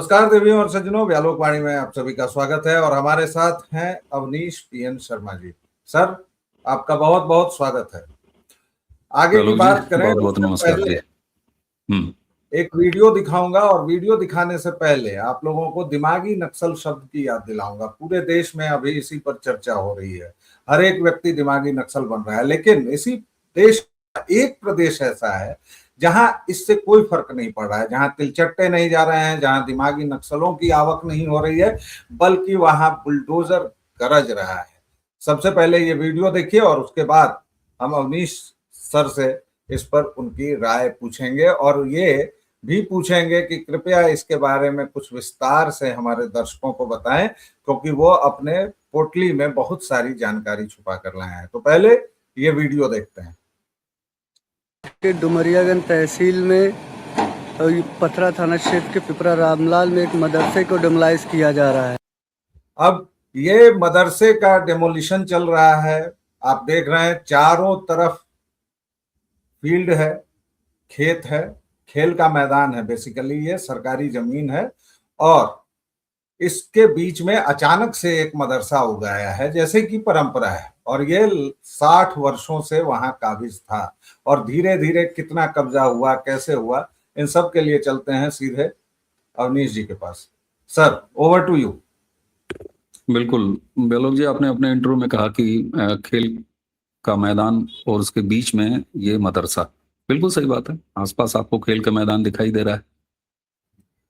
नमस्कार देवियों और सज्जनों, व्यालोक वाणी में आप सभी का स्वागत है और हमारे साथ हैं अवनीश पीएन शर्मा जी। सर, आपका बहुत बहुत स्वागत है। आगे की बात करें बहुत बहुत उससे नमस्कार पहले जी। एक वीडियो दिखाऊंगा और वीडियो दिखाने से पहले आप लोगों को दिमागी नक्सल शब्द की याद दिलाऊंगा। पूरे देश में अभी इसी पर चर्चा हो रही है, हर एक व्यक्ति दिमागी नक्सल बन रहा है, लेकिन इसी देश का एक प्रदेश ऐसा है जहां इससे कोई फर्क नहीं पड़ रहा है, जहां तिलचट्टे नहीं जा रहे हैं, जहां दिमागी नक्सलों की आवक नहीं हो रही है, बल्कि वहां बुलडोजर गरज रहा है। सबसे पहले ये वीडियो देखिए और उसके बाद हम अवनीश सर से इस पर उनकी राय पूछेंगे और ये भी पूछेंगे कि कृपया इसके बारे में कुछ विस्तार से हमारे दर्शकों को बताएं, क्योंकि वो अपने पोटली में बहुत सारी जानकारी छुपा कर लाए हैं। तो पहले ये वीडियो देखते हैं। के डुमरियागंज तहसील में पथरा थाना क्षेत्र के पिपरा रामलाल में एक मदरसे को डिमोलाइज किया जा रहा है। अब ये मदरसे का डेमोलिशन चल रहा है। आप देख रहे हैं चारों तरफ फील्ड है, खेत है, खेल का मैदान है, बेसिकली ये सरकारी जमीन है और इसके बीच में अचानक से एक मदरसा उगाया है जैसे कि परंपरा है और ये 60 वर्षों से वहां काबिज था और धीरे धीरे कितना कब्जा हुआ, कैसे हुआ, इन सब के लिए चलते हैं सीधे अवनीश जी के पास। Sir, over to you. बिल्कुल बेलोक जी, आपने अपने इंटरव्यू में कहा कि खेल का मैदान और उसके बीच में ये मदरसा, बिल्कुल सही बात है। आसपास आपको खेल का मैदान दिखाई दे रहा है,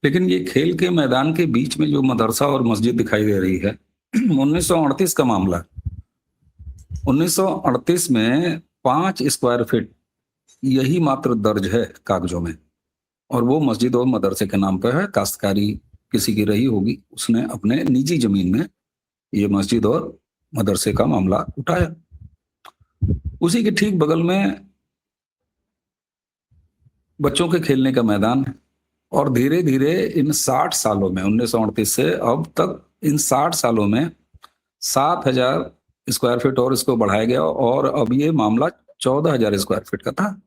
लेकिन ये खेल के मैदान के बीच में जो मदरसा और मस्जिद दिखाई दे रही है 1938 का मामला है। 1938 में 5 स्क्वायर फीट यही मात्र दर्ज है कागजों में, और वो मस्जिद और मदरसे के नाम पर है। काश्तकारी किसी की रही होगी, उसने अपने निजी जमीन में ये मस्जिद और मदरसे का मामला उठाया। उसी के ठीक बगल में बच्चों के खेलने का मैदान है और धीरे धीरे इन 60 सालों में 1938 से अब तक इन 60 सालों में 7000 स्क्वायर फीट और इसको बढ़ाया गया और अब ये मामला 14000 स्क्वायर फीट का था।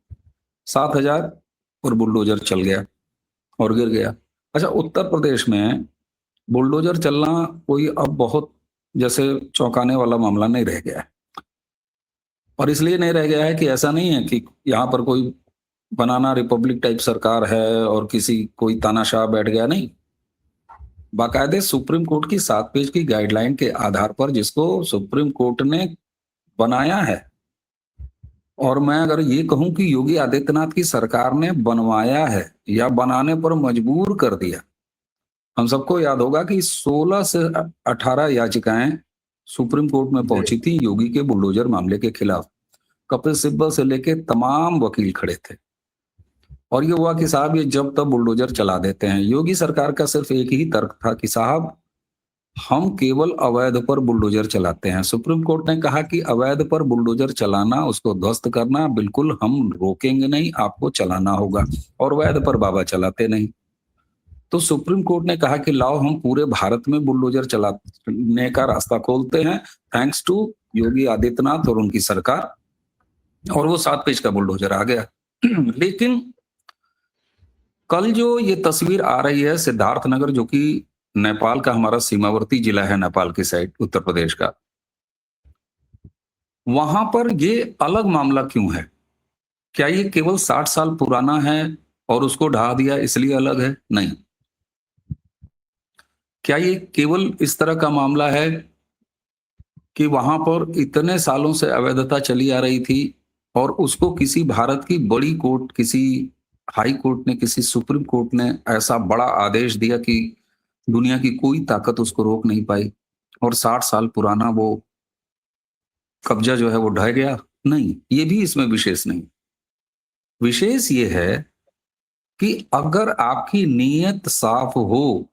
7000 और बुलडोजर चल गया और गिर गया। अच्छा, उत्तर प्रदेश में बुलडोजर चलना कोई अब बहुत जैसे चौंकाने वाला मामला नहीं रह गया है, और इसलिए नहीं रह गया है कि ऐसा नहीं है कि यहाँ पर कोई बनाना रिपब्लिक टाइप सरकार है और किसी कोई तानाशाह बैठ गया, नहीं। बाकायदे सुप्रीम कोर्ट की 7 पेज की गाइडलाइन के आधार पर, जिसको सुप्रीम कोर्ट ने बनाया है, और मैं अगर ये कहूं कि योगी आदित्यनाथ की सरकार ने बनवाया है या बनाने पर मजबूर कर दिया। हम सबको याद होगा कि 16 से 18 याचिकाएं सुप्रीम कोर्ट में पहुंची थी योगी के बुलडोजर मामले के खिलाफ। कपिल सिब्बल से लेके तमाम वकील खड़े थे और ये हुआ कि साहब ये जब तब बुलडोजर चला देते हैं। योगी सरकार का सिर्फ एक ही तर्क था कि साहब हम केवल अवैध पर बुलडोजर चलाते हैं। सुप्रीम कोर्ट ने कहा कि अवैध पर बुलडोजर चलाना, उसको ध्वस्त करना बिल्कुल हम रोकेंगे नहीं, आपको चलाना होगा, और वैध पर बाबा चलाते नहीं। तो सुप्रीम कोर्ट ने कहा कि लाओ हम पूरे भारत में बुलडोजर चलाने का रास्ता खोलते हैं, थैंक्स टू योगी आदित्यनाथ और उनकी सरकार, और वो 7 पेज का बुलडोजर आ गया। लेकिन कल जो ये तस्वीर आ रही है सिद्धार्थनगर, जो कि नेपाल का हमारा सीमावर्ती जिला है, नेपाल की साइड उत्तर प्रदेश का, वहां पर ये अलग मामला क्यों है? क्या ये केवल 60 साल पुराना है और उसको ढहा दिया इसलिए अलग है? नहीं। क्या ये केवल इस तरह का मामला है कि वहां पर इतने सालों से अवैधता चली आ रही थी और उसको किसी भारत की बड़ी कोर्ट, किसी हाई कोर्ट ने, किसी सुप्रीम कोर्ट ने ऐसा बड़ा आदेश दिया कि दुनिया की कोई ताकत उसको रोक नहीं पाई, और 60 साल पुराना वो कब्जा जो है वो ढह गया? नहीं, ये भी इसमें विशेष नहीं। विशेष ये है कि अगर आपकी नीयत साफ हो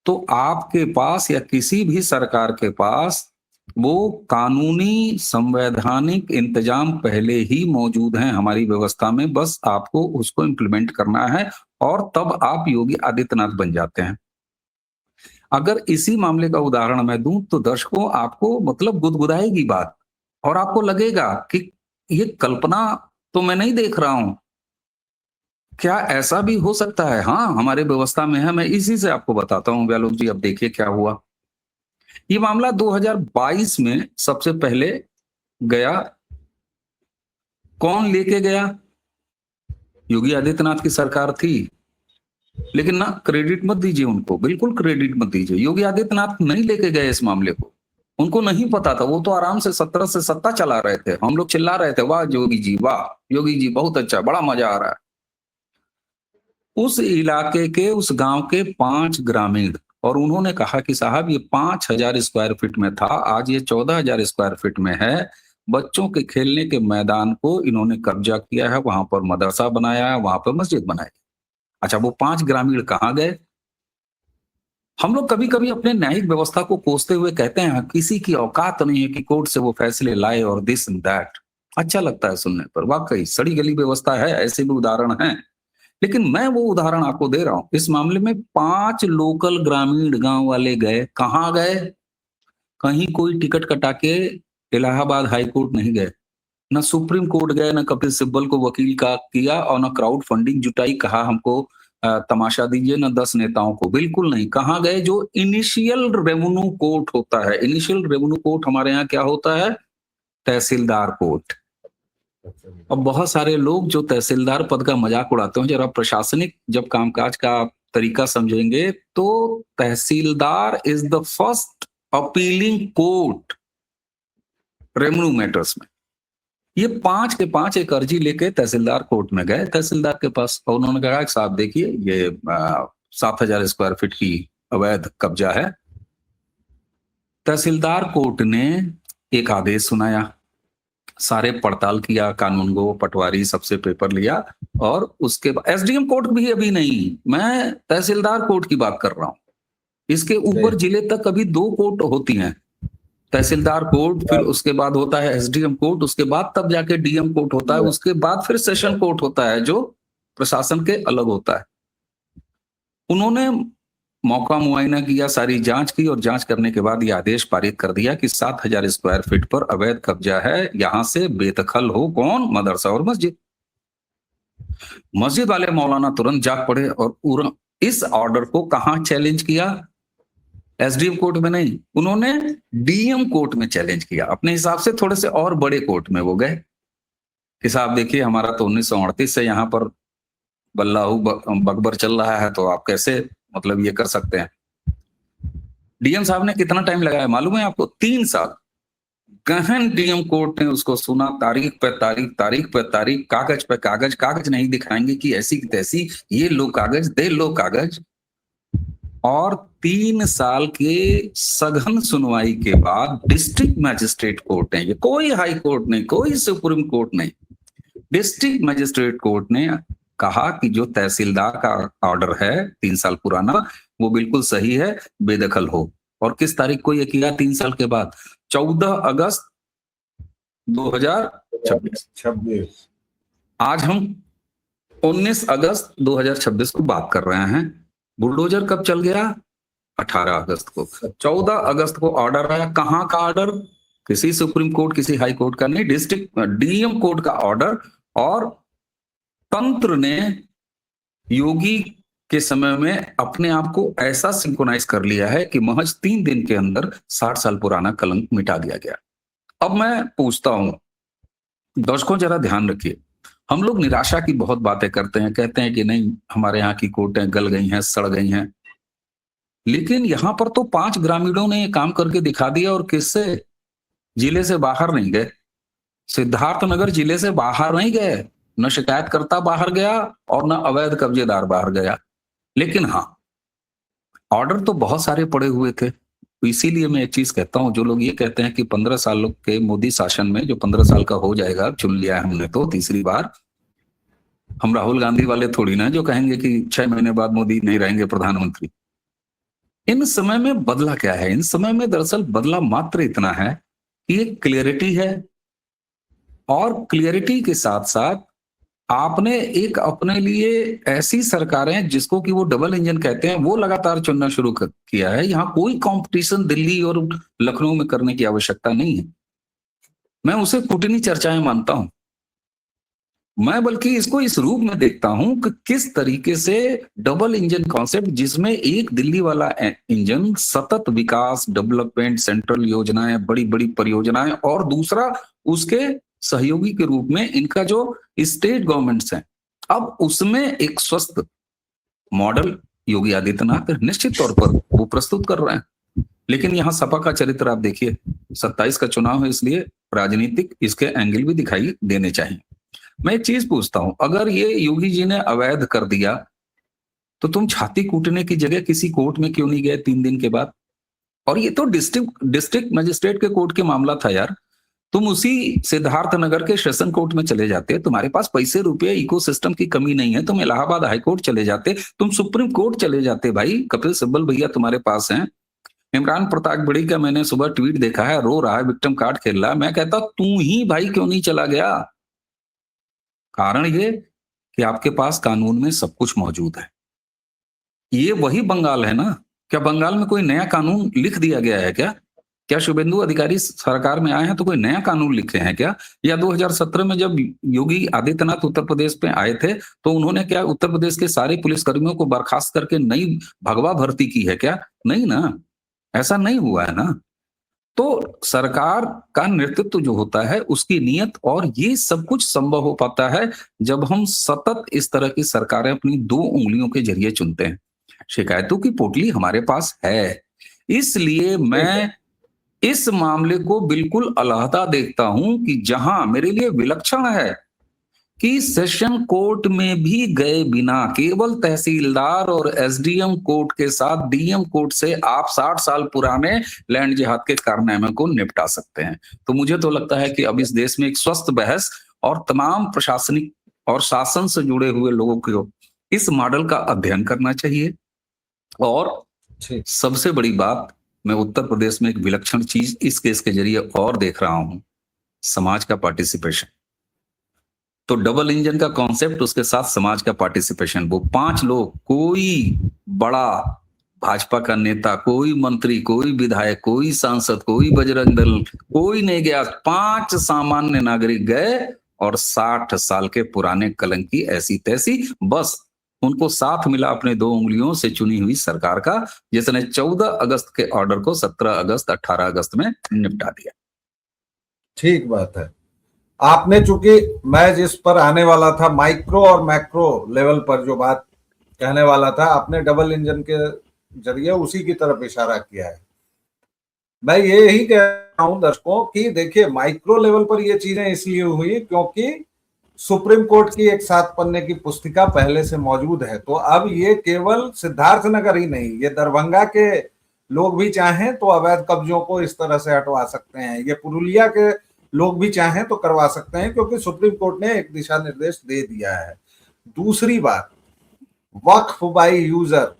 तो आपके पास या किसी भी सरकार के पास वो कानूनी संवैधानिक इंतजाम पहले ही मौजूद हैं हमारी व्यवस्था में, बस आपको उसको इंप्लीमेंट करना है और तब आप योगी आदित्यनाथ बन जाते हैं। अगर इसी मामले का उदाहरण मैं दूं तो दर्शकों आपको मतलब गुदगुदाएगी बात और आपको लगेगा कि ये कल्पना तो मैं नहीं देख रहा हूं, क्या ऐसा भी हो सकता है? हाँ, हमारे व्यवस्था में है। मैं इसी से आपको बताता हूँ व्यालोक जी। अब देखिए क्या हुआ। ये मामला 2022 में सबसे पहले गया। कौन लेके गया? योगी आदित्यनाथ की सरकार थी। लेकिन ना, क्रेडिट मत दीजिए उनको, बिल्कुल क्रेडिट मत दीजिए। योगी आदित्यनाथ नहीं लेके गए इस मामले को। उनको नहीं पता था। वो तो आराम से 17 से सत्ता चला रहे थे। हम लोग चिल्ला रहे थे, वाह योगी जी, वाह योगी जी, बहुत अच्छा, बड़ा मजा आ रहा है। उस इलाके के, उस गांव के 5 ग्रामीण, और उन्होंने कहा कि साहब ये 5000 स्क्वायर फीट में था, आज ये 14,000 स्क्वायर फीट में है। बच्चों के खेलने के मैदान को इन्होंने कब्जा किया है, वहां पर मदरसा बनाया है, वहां पर मस्जिद बनाई। अच्छा, वो 5 ग्रामीण कहाँ गए? हम लोग कभी कभी अपने न्यायिक व्यवस्था को कोसते हुए कहते हैं किसी की औकात नहीं है कि कोर्ट से वो फैसले लाए और दिस एंड दैट। अच्छा लगता है सुनने पर, वाकई सड़ी गली व्यवस्था है, ऐसे भी उदाहरण हैं। लेकिन मैं वो उदाहरण आपको दे रहा हूं। इस मामले में 5 लोकल ग्रामीण गांव वाले गए। कहाँ गए? कहीं कोई टिकट कटा के इलाहाबाद हाई कोर्ट नहीं गए, न सुप्रीम कोर्ट गए, न कपिल सिब्बल को वकील का किया, और न क्राउड फंडिंग जुटाई, कहा हमको तमाशा दीजिए, न 10 नेताओं को, बिल्कुल नहीं। कहाँ गए? जो इनिशियल रेवेन्यू कोर्ट होता है। इनिशियल रेवेन्यू कोर्ट हमारे यहाँ क्या होता है? तहसीलदार कोर्ट। अब बहुत सारे लोग जो तहसीलदार पद का मजाक उड़ाते हैं, जरा प्रशासनिक जब कामकाज का तरीका समझेंगे तो tehsildar is the first appealing court revenue matters में। ये 5 के 5 एक अर्जी लेके तहसीलदार कोर्ट में गए, तहसीलदार के पास, और उन्होंने कहा कि साहब देखिए ये 7,000 स्क्वायर फीट की अवैध कब्जा है। तहसीलदार कोर्ट ने एक आदेश सुनाया, सारे पड़ताल किया, कानून गो पटवारी सबसे पेपर लिया, और उसके बाद एसडीएम कोर्ट भी अभी नहीं, मैं तहसीलदार कोर्ट की बात कर रहा हूं। इसके ऊपर जिले तक अभी 2 कोर्ट होती हैं, तहसीलदार कोर्ट, फिर उसके बाद होता है एसडीएम कोर्ट, उसके बाद तब जाके डीएम कोर्ट होता है, उसके बाद फिर सेशन कोर्ट होता है जो प्रशासन के अलग होता है। उन्होंने मौका मुआयना किया, सारी जांच की, और जांच करने के बाद ये आदेश पारित कर दिया कि 7,000 स्क्वायर फीट पर अवैध कब्जा है, यहां से बेदखल हो कौन? मदरसा और मस्जिद। मस्जिद वाले मौलाना तुरंत जाग पड़े और इस ऑर्डर को कहां चैलेंज किया? एसडीएम कोर्ट में नहीं, उन्होंने डीएम कोर्ट में चैलेंज किया। अपने हिसाब से थोड़े से और बड़े कोर्ट में वो गए कि साहब देखिए हमारा तो 1938 से यहाँ पर बल्लाहू बकबर चल रहा है, तो आप कैसे मतलब ये कर सकते हैं? डीएम साहब ने कितना टाइम लगाया मालूम है आपको? 3 साल। गहन डीएम कोर्ट ने उसको सुना, तारीख पे तारीख, तारीख पे तारीख, कागज पे कागज, कागज नहीं दिखाएंगे कि ऐसी की तैसी, ये लो कागज, दे लो कागज। और 3 साल के सघन सुनवाई के बाद डिस्ट्रिक्ट मैजिस्ट्रेट कोर्ट है, ये कोई हाई कोर्ट नहीं, कोई सुप्रीम कोर्ट नहीं, डिस्ट्रिक्ट मैजिस्ट्रेट कोर्ट ने कहा कि जो तहसीलदार का ऑर्डर है 3 साल पुराना, वो बिल्कुल सही है, बेदखल हो। और किस तारीख को ये किया? 3 साल के बाद, 14 अगस्त 2026। आज हम 19 अगस्त 2026 को बात कर रहे हैं। बुलडोजर कब चल गया? 18 अगस्त को। 14 अगस्त को ऑर्डर आया। कहां का ऑर्डर? किसी सुप्रीम कोर्ट, किसी हाई कोर्ट का नहीं, डिस्ट्रिक्ट डीएम कोर्ट का ऑर्डर। और तंत्र ने योगी के समय में अपने आप को ऐसा सिंक्रोनाइज कर लिया है कि महज 3 दिन के अंदर 60 साल पुराना कलंक मिटा दिया गया। अब मैं पूछता हूं, दर्शकों जरा ध्यान रखिए, हम लोग निराशा की बहुत बातें करते हैं, कहते हैं कि नहीं हमारे यहाँ की कोर्टें गल गई हैं, सड़ गई हैं, लेकिन यहां पर तो 5 ग्रामीणों ने काम करके दिखा दिया, और किससे? जिले से बाहर नहीं गए, सिद्धार्थनगर जिले से बाहर नहीं गए, न शिकायतकर्ता बाहर गया और न अवैध कब्जेदार बाहर गया। लेकिन हाँ, ऑर्डर तो बहुत सारे पड़े हुए थे। इसीलिए मैं एक चीज कहता हूं, जो लोग ये कहते हैं कि 15 साल के मोदी शासन में, जो 15 साल का हो जाएगा, चुन लिया है हमने तो तीसरी बार, हम राहुल गांधी वाले थोड़ी ना जो कहेंगे कि 6 महीने बाद मोदी नहीं रहेंगे प्रधानमंत्री। इन समय में बदला क्या है? इन समय में दरअसल बदला मात्र इतना है कि एक क्लियरिटी है, और क्लियरिटी के साथ साथ आपने एक अपने लिए ऐसी सरकारें जिसको कि वो डबल इंजन कहते हैं, वो लगातार चुनना शुरू किया है। यहाँ कोई कंपटीशन दिल्ली और लखनऊ में करने की आवश्यकता नहीं है। मैं उसे कूटनीतिक चर्चाएं मानता हूं। मैं बल्कि इसको इस रूप में देखता हूं कि किस तरीके से डबल इंजन कॉन्सेप्ट, जिसमें एक दिल्ली वाला इंजन सतत विकास, डेवलपमेंट, सेंट्रल योजनाएं, बड़ी बड़ी परियोजनाएं, और दूसरा उसके सहयोगी के रूप में इनका जो स्टेट गवर्नमेंट्स हैं, अब उसमें एक स्वस्थ मॉडल योगी आदित्यनाथ निश्चित तौर पर वो प्रस्तुत कर रहे हैं। लेकिन यहाँ सपा का चरित्र आप देखिए, 27 का चुनाव है, इसलिए राजनीतिक इसके एंगल भी दिखाई देने चाहिए। मैं एक चीज पूछता हूं, अगर ये योगी जी ने अवैध कर दिया तो तुम छाती कूटने की जगह किसी कोर्ट में क्यों नहीं गए 3 दिन के बाद? और ये तो डिस्ट्रिक्ट मजिस्ट्रेट के कोर्ट के मामला था यार। तुम उसी सिद्धार्थ नगर के सेशन कोर्ट में चले जाते, तुम्हारे पास पैसे रुपए इकोसिस्टम की कमी नहीं है, तुम इलाहाबाद हाई कोर्ट चले जाते, तुम सुप्रीम कोर्ट चले जाते। भाई कपिल सिब्बल भैया तुम्हारे पास हैं, इमरान प्रतापगढ़ी का मैंने सुबह ट्वीट देखा है, रो रहा है, विक्टिम कार्ड खेल रहा है। मैं कहता तू ही भाई क्यों नहीं चला गया? कारण ये कि आपके पास कानून में सब कुछ मौजूद है। ये वही बंगाल है ना? क्या बंगाल में कोई नया कानून लिख दिया गया है क्या? क्या शुभेंदु अधिकारी सरकार में आए हैं तो कोई नया कानून लिखे हैं क्या? या 2017 में जब योगी आदित्यनाथ उत्तर प्रदेश पे आए थे तो उन्होंने क्या उत्तर प्रदेश के सारे पुलिसकर्मियों को बर्खास्त करके नई भगवा भर्ती की है क्या? नहीं ना, ऐसा नहीं हुआ है ना। तो सरकार का नेतृत्व जो होता है उसकी नीयत, और ये सब कुछ संभव हो पाता है जब हम सतत इस तरह की सरकारें अपनी 2 उंगलियों के जरिए चुनते हैं। शिकायतों की पोटली हमारे पास है, इसलिए मैं इस मामले को बिल्कुल अलहदा देखता हूं कि जहां मेरे लिए विलक्षण है कि सेशन कोर्ट में भी गए बिना केवल तहसीलदार और एसडीएम कोर्ट के साथ डीएम कोर्ट से आप 60 साल पुराने लैंड जिहाद के कारनामे को निपटा सकते हैं। तो मुझे तो लगता है कि अब इस देश में एक स्वस्थ बहस और तमाम प्रशासनिक और शासन से जुड़े हुए लोगों को इस मॉडल का अध्ययन करना चाहिए। और सबसे बड़ी बात, मैं उत्तर प्रदेश में एक विलक्षण चीज इस केस के जरिए और देख रहा हूं, समाज का पार्टिसिपेशन। तो डबल इंजन का कॉन्सेप्ट, उसके साथ समाज का पार्टिसिपेशन। वो 5 लोग, कोई बड़ा भाजपा का नेता, कोई मंत्री, कोई विधायक, कोई सांसद, कोई बजरंग दल, कोई नहीं गया, 5 सामान्य नागरिक गए और 60 साल के पुराने कलंकी ऐसी तैसी, बस उनको साथ मिला अपने 2 उंगलियों से चुनी हुई सरकार का, जिसने 14 अगस्त के ऑर्डर को 17 अगस्त 18 अगस्त में निपटा दिया। ठीक बात है। आपने, चूंकि मैं जिस पर आने वाला था, माइक्रो और मैक्रो लेवल पर जो बात कहने वाला था, आपने डबल इंजन के जरिए उसी की तरफ इशारा किया है। मैं ये यही कह रहा हूं दर्शकों कि देखिए, माइक्रो लेवल पर ये चीजें इसलिए हुई क्योंकि सुप्रीम कोर्ट की एक 7 पन्ने की पुस्तिका पहले से मौजूद है। तो अब ये केवल सिद्धार्थनगर ही नहीं, ये दरभंगा के लोग भी चाहें तो अवैध कब्जों को इस तरह से हटवा सकते हैं, ये पुरुलिया के लोग भी चाहें तो करवा सकते हैं, क्योंकि सुप्रीम कोर्ट ने एक दिशा निर्देश दे दिया है। दूसरी बात, वक्फ बाय यूजर,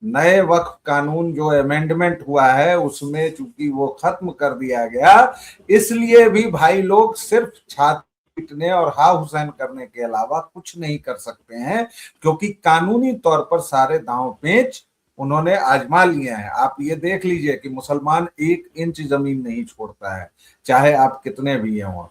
नए वक्फ कानून जो अमेंडमेंट हुआ है उसमें चूंकि वो खत्म कर दिया गया, इसलिए भी भाई लोग सिर्फ छात्र पीटने और हा हुसैन करने के अलावा कुछ नहीं कर सकते हैं, क्योंकि कानूनी तौर पर सारे दांव पेच उन्होंने आजमा लिए हैं। आप ये देख लीजिए कि मुसलमान 1 इंच जमीन नहीं छोड़ता है, चाहे आप कितने भी हों।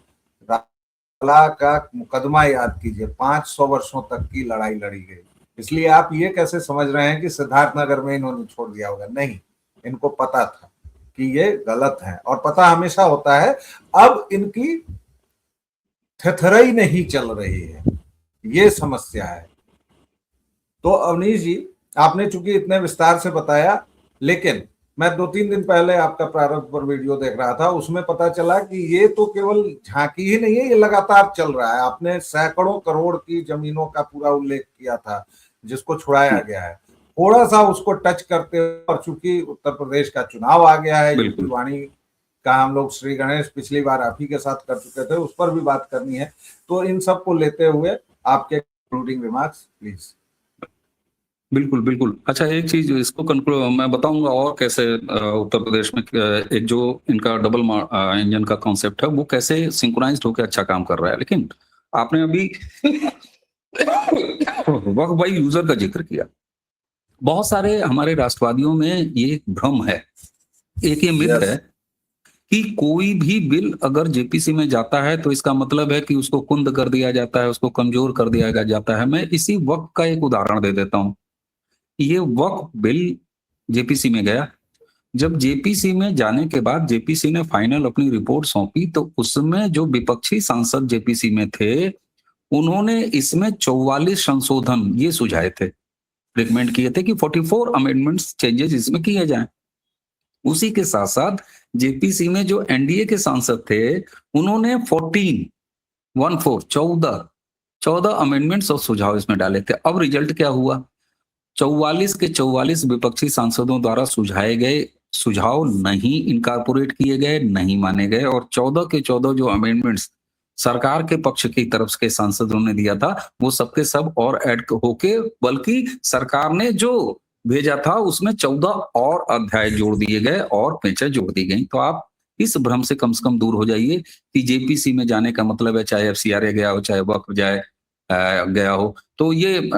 रामलला का मुकदमा याद कीजिए, 500 वर्षों तक की लड़ाई लड़ी गई। इसलिए आप ये कैसे समझ रहे हैं कि सिद्धार्थनगर में इन्होंने छोड़ दिया होगा? नहीं, इनको पता था कि ये गलत है, और पता हमेशा होता है। अब इनकी थथरई नहीं चल रही है, ये समस्या है। तो अवनीश जी, आपने चूंकि इतने विस्तार से बताया, लेकिन मैं 2-3 दिन पहले आपका प्रारंभ पर वीडियो देख रहा था, उसमें पता चला कि ये तो केवल झांकी ही नहीं है, ये लगातार चल रहा है। आपने सैकड़ों करोड़ की जमीनों का पूरा उल्लेख किया था जिसको छुड़ाया गया है। थोड़ा सा उसको टच करते हुए, और चूंकि उत्तर प्रदेश का चुनाव आ गया है, वाणी का हम लोग श्री गणेश पिछली बार आप ही के साथ कर चुके थे, उस पर भी बात करनी है। तो इन सब को लेते हुए आपके कंक्लूडिंग रिमार्क्स प्लीज। बिल्कुल बिल्कुल। अच्छा, एक चीज इसको कंक्लूड मैं बताऊंगा और कैसे उत्तर प्रदेश में एक जो इनका डबल इंजन का कॉन्सेप्ट है वो कैसे सिंक्रोनाइज्ड होकर अच्छा काम कर रहा है। लेकिन आपने अभी वक्फ बाय यूजर का जिक्र किया। बहुत सारे हमारे राष्ट्रवादियों में ये एक भ्रम है, एक ये मिथ है कि कोई भी बिल अगर जेपीसी में जाता है तो इसका मतलब है कि उसको कुंद कर दिया जाता है, उसको कमजोर कर दिया जाता है। मैं इसी वक्त का एक उदाहरण दे देता हूं। ये वक्फ बिल जेपीसी में गया। जब जेपीसी में जाने के बाद जेपीसी ने फाइनल अपनी रिपोर्ट सौंपी तो उसमें जो विपक्षी सांसद जेपीसी में थे, उन्होंने इसमें 44 संशोधन ये सुझाए थे, रिकमेंड किए थे कि 44 अमेंडमेंट्स चेंजेस इसमें किए जाएं। उसी के साथ साथ जेपीसी में जो एनडीए के सांसद थे, उन्होंने 14 अमेंडमेंट्स और सुझाव इसमें डाले थे। अब रिजल्ट क्या हुआ? 44 के 44 विपक्षी सांसदों द्वारा सुझाए गए सुझाव नहीं इनकारपोरेट किए गए, नहीं माने गए, और 14 के 14 जो अमेंडमेंट्स सरकार के पक्ष की तरफ के सांसदों ने दिया था, वो सबके सब और ऐड होके, बल्कि सरकार ने जो भेजा था उसमें 14 और अध्याय जोड़ दिए गए और पेंचें जोड़ दी गई। तो आप इस भ्रम से कम दूर हो जाइए कि जेपीसी में जाने का मतलब है चाहे एफसीआरए गया हो, चाहे वक्फ गया हो, तो ये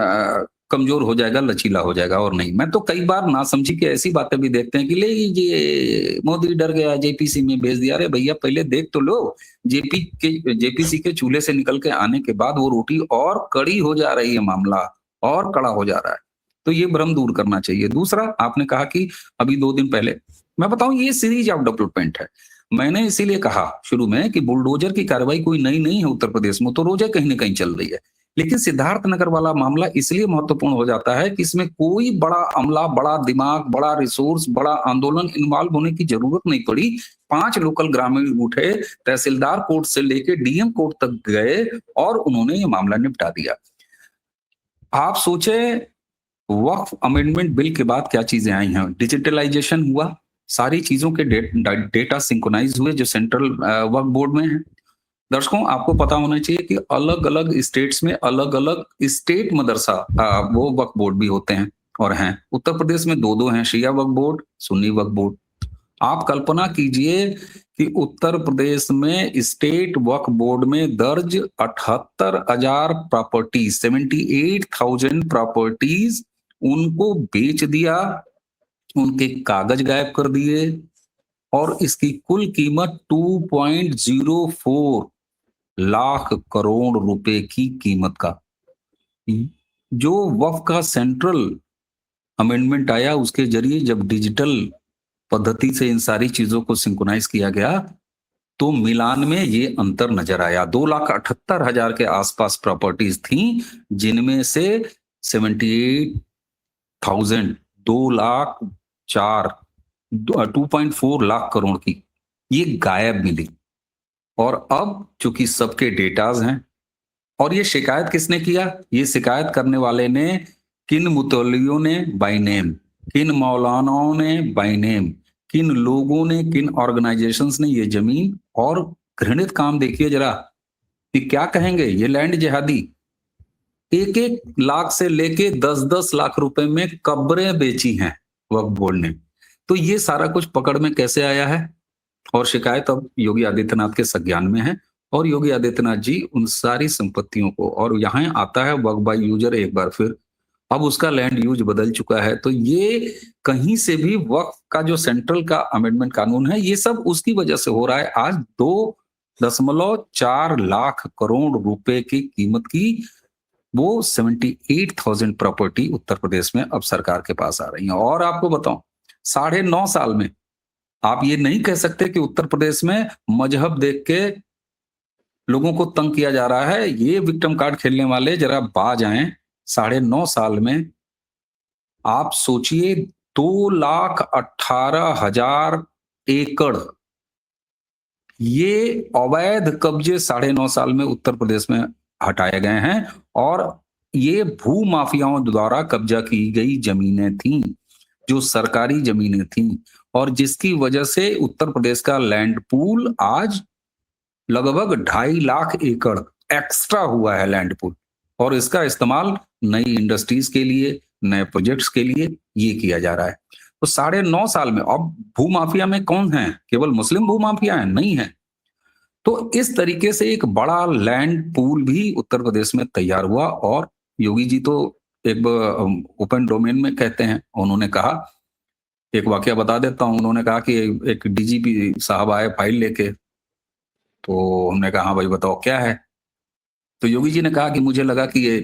कमजोर हो जाएगा, लचीला हो जाएगा, और नहीं। मैं तो कई बार ना समझी के ऐसी बातें भी देखते हैं कि ले ये मोदी डर गया, जेपीसी में भेज दिया। अरे भैया, पहले देख तो लो। जेपीसी के चूल्हे से निकल के आने के बाद वो रोटी और कड़ी हो जा रही है, मामला और कड़ा हो जा रहा है। तो ये भ्रम दूर करना चाहिए। दूसरा, आपने कहा कि अभी 2 दिन पहले, मैं बताऊं, ये सीरीज ऑफ डेवलपमेंट है। मैंने इसीलिए कहा शुरू में कि बुलडोजर की कार्रवाई कोई नई नहीं है उत्तर प्रदेश में, तो रोज कहीं ना कहीं चल रही है। लेकिन सिद्धार्थ नगर वाला मामला इसलिए महत्वपूर्ण हो जाता है कि इसमें कोई बड़ा अमला, बड़ा दिमाग, बड़ा रिसोर्स, बड़ा आंदोलन इन्वॉल्व होने की जरूरत नहीं पड़ी। 5 लोकल ग्रामीण उठे, तहसीलदार कोर्ट से लेके डीएम कोर्ट तक गए और उन्होंने ये मामला निपटा दिया। आप सोचे, वक्फ अमेंडमेंट बिल के बाद क्या चीजें आई हैं? डिजिटलाइजेशन हुआ, सारी चीजों के डेटा सिंक्रोनाइज हुए जो सेंट्रल वक्फ बोर्ड में है। दर्शकों, आपको पता होना चाहिए कि अलग अलग स्टेट्स में अलग अलग स्टेट मदरसा वो वक्फ बोर्ड भी होते हैं और हैं। उत्तर प्रदेश में 2 हैं, शिया वक्फ बोर्ड, सुन्नी वक्फ बोर्ड। आप कल्पना कीजिए कि उत्तर प्रदेश में स्टेट वक्फ बोर्ड में दर्ज 78,000 प्रॉपर्टीज, 78,000 प्रॉपर्टीज उनको बेच दिया, उनके कागज गायब कर दिए, और इसकी कुल कीमत 2.04 लाख करोड़ रुपए की कीमत का। जो वक्फ का सेंट्रल अमेंडमेंट आया, उसके जरिए जब डिजिटल पद्धति से इन सारी चीजों को सिंक्रोनाइज किया गया, तो मिलान में ये अंतर नजर आया। 2,78,000 के आसपास प्रॉपर्टीज थी, जिनमें से 78,000 2.4 लाख करोड़ की ये गायब मिली। और अब चूंकि सबके डेटाज हैं, और ये शिकायत किसने किया? ये शिकायत करने वाले ने किन मुतल्लियों ने बाय नेम, किन मौलानाओं ने बाय नेम, किन लोगों ने, किन ऑर्गेनाइजेशंस ने ये जमीन, और घृणित काम देखिए जरा कि क्या कहेंगे, ये लैंड जिहादी 1-1 लाख से लेके 10-10 लाख रुपए में कब्रें बेची हैं वक्फ बोर्ड ने। तो ये सारा कुछ पकड़ में कैसे आया है? और शिकायत अब योगी आदित्यनाथ के संज्ञान में है, और योगी आदित्यनाथ जी उन सारी संपत्तियों को, और यहाँ आता है वक्फ बाय यूजर एक बार फिर, अब उसका लैंड यूज बदल चुका है। तो ये कहीं से भी वक्फ का जो सेंट्रल का अमेंडमेंट कानून है, ये सब उसकी वजह से हो रहा है। आज 2.4 लाख करोड़ रुपए की कीमत की वो 78,000 प्रॉपर्टी उत्तर प्रदेश में अब सरकार के पास आ रही है। और आपको बताऊं, 9.5 साल में आप ये नहीं कह सकते कि उत्तर प्रदेश में मजहब देख के लोगों को तंग किया जा रहा है। ये विक्टिम कार्ड खेलने वाले जरा बाज आए। 9.5 साल में आप सोचिए, 2,18,000 एकड़ ये अवैध कब्जे 9.5 साल में उत्तर प्रदेश में हटाए गए हैं, और ये भू माफियाओं द्वारा कब्जा की गई जमीनें थीं, जो सरकारी जमीनें थीं, और जिसकी वजह से उत्तर प्रदेश का लैंड पूल आज लगभग 2.5 लाख एकड़ एक्स्ट्रा हुआ है लैंड पूल, और इसका इस्तेमाल नई इंडस्ट्रीज के लिए, नए प्रोजेक्ट्स के लिए ये किया जा रहा है। तो 9.5 साल में अब भू माफिया में कौन है? केवल मुस्लिम भू माफिया है? नहीं है। तो इस तरीके से एक बड़ा लैंड पूल भी उत्तर प्रदेश में तैयार हुआ, और योगी जी तो एक ओपन डोमेन में कहते हैं, उन्होंने कहा एक वाकया बता देता हूँ। उन्होंने कहा कि एक डीजीपी साहब आए फाइल लेके, तो हमने कहा हाँ भाई बताओ क्या है। तो योगी जी ने कहा कि मुझे लगा कि ये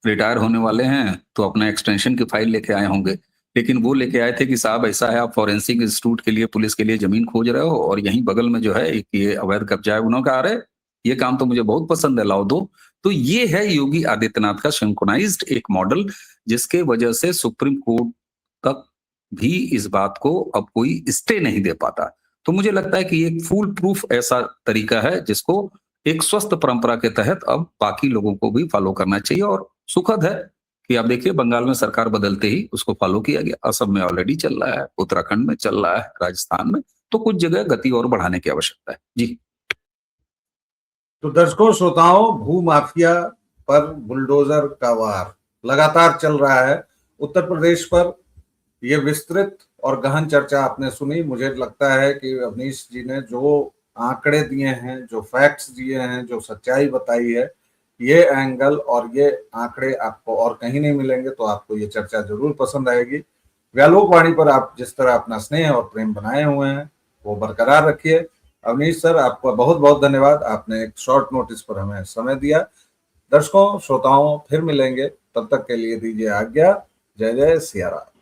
रिटायर होने वाले हैं तो अपना एक्सटेंशन की फाइल लेके आए होंगे, लेकिन वो लेके आए थे कि साहब ऐसा है, आप फॉरेंसिक इंस्टीट्यूट के लिए पुलिस के लिए जमीन खोज रहे हो और यहीं बगल में जो है एक ये अवैध कब्जा है। उन्होंने कहा अरे ये काम तो मुझे बहुत पसंद है, लाओ दो। तो ये है योगी आदित्यनाथ का सिंक्रोनाइज्ड एक मॉडल, जिसके वजह से सुप्रीम कोर्ट तक भी इस बात को अब कोई स्टे नहीं दे पाता। तो मुझे लगता है कि ये एक फूल प्रूफ ऐसा तरीका है जिसको एक स्वस्थ परंपरा के तहत अब बाकी लोगों को भी फॉलो करना चाहिए। और सुखद है कि आप देखिए बंगाल में सरकार बदलते ही उसको फॉलो किया गया, असम में ऑलरेडी चल रहा है, उत्तराखंड में चल रहा है, राजस्थान में, तो कुछ जगह गति और बढ़ाने की आवश्यकता है। जी। तो दर्शकों श्रोताओं, भू माफिया पर बुलडोजर का वार लगातार चल रहा है। उत्तर प्रदेश पर यह विस्तृत और गहन चर्चा आपने सुनी। मुझे लगता है कि अवनीश जी ने जो आंकड़े दिए हैं, जो फैक्ट्स दिए हैं, जो सच्चाई बताई है, ये एंगल और ये आंकड़े आपको और कहीं नहीं मिलेंगे, तो आपको ये चर्चा जरूर पसंद आएगी। व्यालोकवाणी पर आप जिस तरह अपना स्नेह और प्रेम बनाए हुए हैं वो बरकरार रखिए। अवनीश सर, आपका बहुत बहुत धन्यवाद, आपने एक शॉर्ट नोटिस पर हमें समय दिया। दर्शकों श्रोताओं, फिर मिलेंगे, तब तक के लिए दीजिए आज्ञा। जय जय सिया राम।